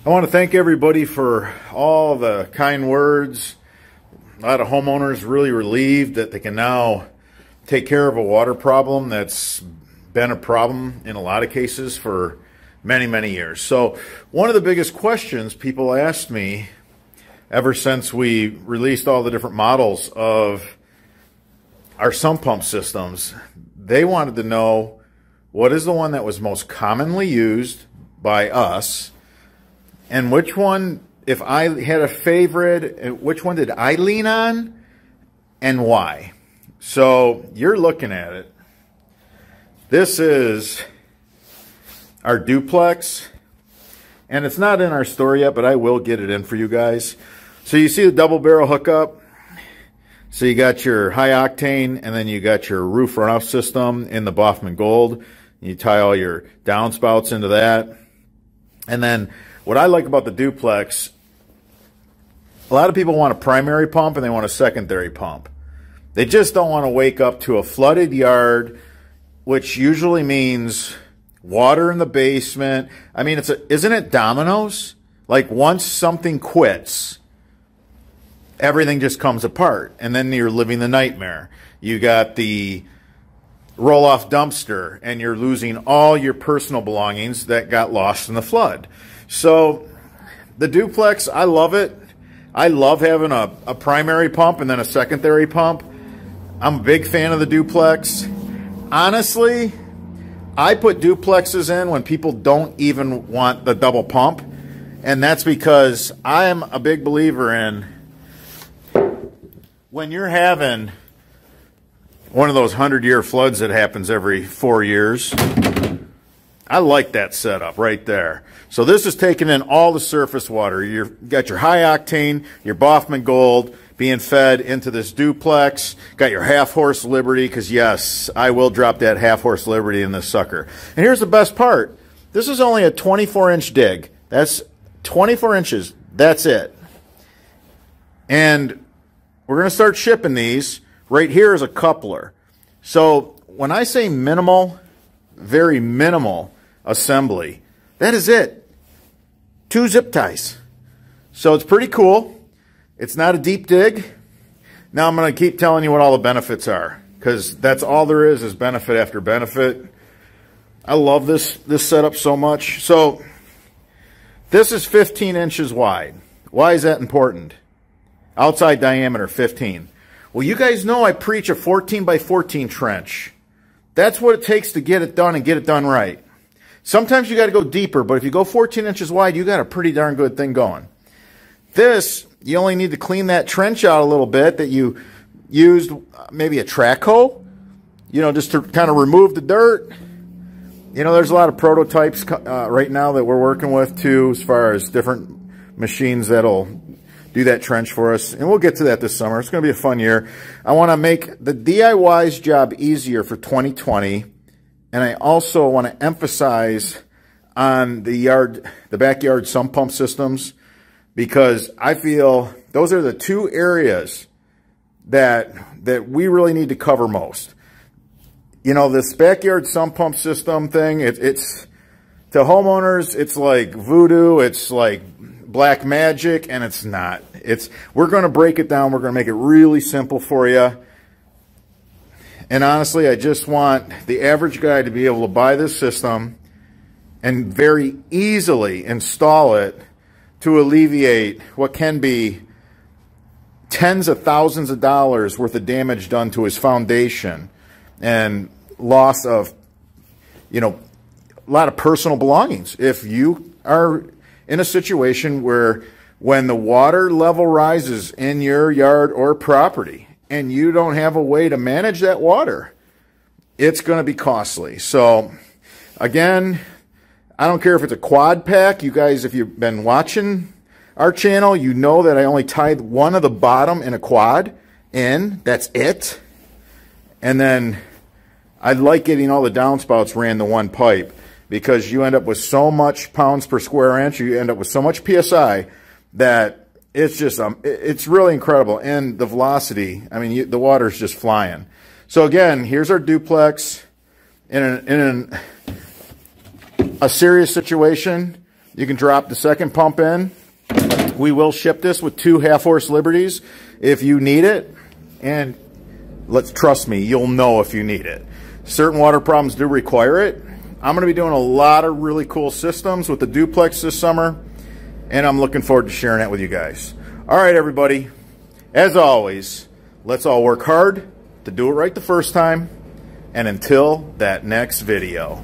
I want to thank everybody for all the kind words. A lot of homeowners really relieved that they can now take care of a water problem that's been a problem in a lot of cases for many, many years. So one of the biggest questions people asked me ever since we released all the different models of our sump pump systems, they wanted to know what is the one that was most commonly used by us, and which one, if I had a favorite, which one did I lean on and why? So you're looking at it. This is our duplex, and it's not in our store yet, but I will get it in for you guys. So you see the double barrel hookup. So you got your high octane, and then you got your roof runoff system in the Baughman Gold. You tie all your downspouts into that. And then what I like about the duplex, a lot of people want a primary pump and they want a secondary pump. They just don't want to wake up to a flooded yard, which usually means water in the basement. I mean, isn't it dominoes? Like once something quits, everything just comes apart, and then you're living the nightmare. You got the roll-off dumpster, and you're losing all your personal belongings that got lost in the flood. So the duplex, I love it. I love having a primary pump and then a secondary pump. I'm a big fan of the duplex. Honestly, I put duplexes in when people don't even want the double pump, and that's because I am a big believer in when you're having one of those 100-year floods that happens every 4 years. I like that setup right there. So this is taking in all the surface water. You've got your high octane, your Baughman Gold being fed into this duplex. Got your half-horse Liberty, because yes, I will drop that half-horse Liberty in this sucker. And here's the best part. This is only a 24-inch dig. That's 24 inches. That's it. And we're going to start shipping these. Right here is a coupler. So when I say minimal, very minimal assembly, that is it. 2 zip ties. So it's pretty cool. It's not a deep dig. Now I'm going to keep telling you what all the benefits are, because that's all there is benefit after benefit. I love this setup so much. So this is 15 inches wide. Why is that important? Outside diameter 15. Well, you guys know I preach a 14 by 14 trench. That's what it takes to get it done and get it done right. Sometimes you got to go deeper, but if you go 14 inches wide, you got a pretty darn good thing going. This, you only need to clean that trench out a little bit that you used, maybe a track hoe, just to kind of remove the dirt. There's a lot of prototypes right now that we're working with too, as far as different machines that'll do that trench for us, and we'll get to that this summer. It's going to be a fun year. I want to make the DIY's job easier for 2020, and I also want to emphasize on the backyard sump pump systems, because I feel those are the two areas that we really need to cover most. This backyard sump pump system thing, it's to homeowners, it's like voodoo, it's like black magic, and it's not. We're going to break it down. We're going to make it really simple for you. And honestly, I just want the average guy to be able to buy this system and very easily install it to alleviate what can be tens of thousands of dollars worth of damage done to his foundation and loss of, a lot of personal belongings. If you are in a situation where when the water level rises in your yard or property and you don't have a way to manage that water, it's going to be costly. So again, I don't care if it's a quad pack. You guys, if you've been watching our channel, you know that I only tied one of the bottom in a quad in. That's it. And then I like getting all the downspouts ran the one pipe, because you end up with so much pounds per square inch, you end up with so much PSI that it's just, it's really incredible. And the velocity, I mean, the water's just flying. So again, here's our duplex in a serious situation You can drop the second pump in. We will ship this with 2 half-horse Liberties if you need it. And trust me, you'll know if you need it. Certain water problems do require it. I'm going to be doing a lot of really cool systems with the duplex this summer, and I'm looking forward to sharing it with you guys. All right, everybody. As always, let's all work hard to do it right the first time. And until that next video.